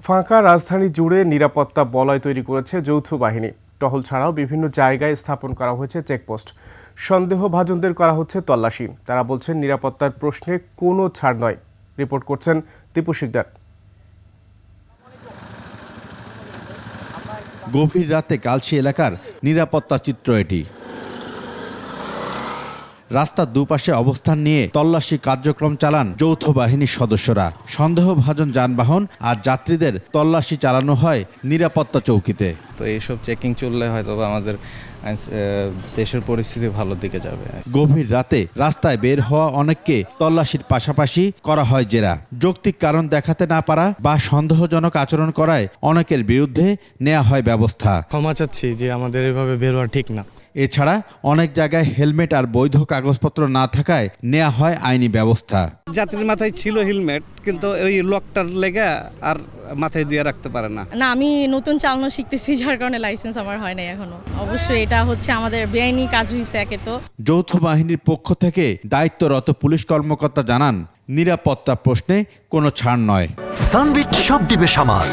ফাঁকা রাজধানী জুড়ে নিরাপত্তা বলয় তৈরি করেছে যৌথ বাহিনী। টহল ছাড়াও বিভিন্ন জায়গায় স্থাপন করা হয়েছে চেকপোস্ট। সন্দেহভাজনদের করা হচ্ছে তল্লাশি। তারা বলছেন নিরাপত্তার প্রশ্নে কোনো ছাড় নয়। রিপোর্ট করছেন দীপু শিকদার। গভীর রাতে কালশী এলাকার নিরাপত্তা চিত্র এটি। রাস্তার দুপাশে অবস্থান নিয়ে তল্লাশি কার্যক্রম চালান যৌথ বাহিনীর সদস্যরা। সন্দেহভাজন যানবাহন আর যাত্রীদের তল্লাশি চালানো হয় নিরাপত্তা চৌকিতে। তো এইসব চেকিং চললে হয়তো আমাদের দেশের পরিস্থিতি ভালো দিকে যাবে। গভীর রাতে রাস্তায় বের হওয়া অনেককে তল্লাশির পাশাপাশি করা হয় জেরা। যৌক্তিক কারণ দেখাতে না পারা বা সন্দেহজনক আচরণ করায় অনেকের বিরুদ্ধে নেওয়া হয় ব্যবস্থা। ক্ষমা চাচ্ছি যে আমাদের এভাবে বের হওয়া ঠিক না। এছাড়া অনেক জায়গায় হেলমেট আর বৈধ কাগজপত্র না থাকায় নেওয়া হয় আইনি ব্যবস্থা। যাত্রীর মাথায় ছিল হেলমেট, কিন্তু ওই লকটার লেগে আর মাথায় দিয়ে রাখতে পারে না। আমি নতুন চালানো শিখতেছি, যার কারণে লাইসেন্স আমার হয় নাই এখনো। অবশ্যই এটা হচ্ছে আমাদের বেআইনি কাজ হয়েছে। একে তো যৌথ বাহিনীর পক্ষ থেকে দায়িত্বরত পুলিশ কর্মকর্তা জানান, নিরাপত্তা প্রশ্নে কোনো ছাড় নয়। সানবিট সব দিবে সামাল।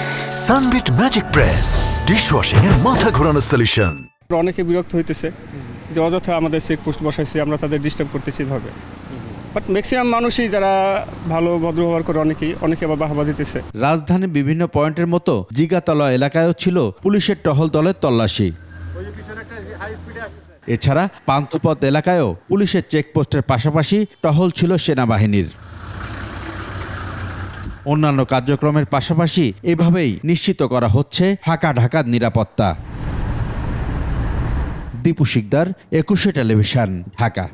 সানবিট ম্যাজিক প্রেস ডিশওয়াশিং এর মাথা ঘোরানো সলিউশন। অনেকে বিরক্ত হইতেছে যে অযথা আমাদের চেকপোস্ট বসাইছি, আমরা তাদের ডিস্টার্ব করতেছি ভাবে। বাট ম্যাক্সিমাম মানুষই যারা ভালো ভদ্র ব্যবহার করে অনেকে আবার বাহবা দিতেছে। রাজধানীর বিভিন্ন পয়েন্টের মতো জিগাতলা এলাকায়ও ছিল পুলিশের টহল দলের তল্লাশি। এছাড়া পান্থপথ এলাকায়ও পুলিশের চেকপোস্টের পাশাপাশি টহল ছিল সেনাবাহিনীর। অন্যান্য কার্যক্রমের পাশাপাশি এভাবেই নিশ্চিত করা হচ্ছে ফাঁকা ঢাকার নিরাপত্তা। দীপু শিকদার, 21 টেলিভিশন, ঢাকা।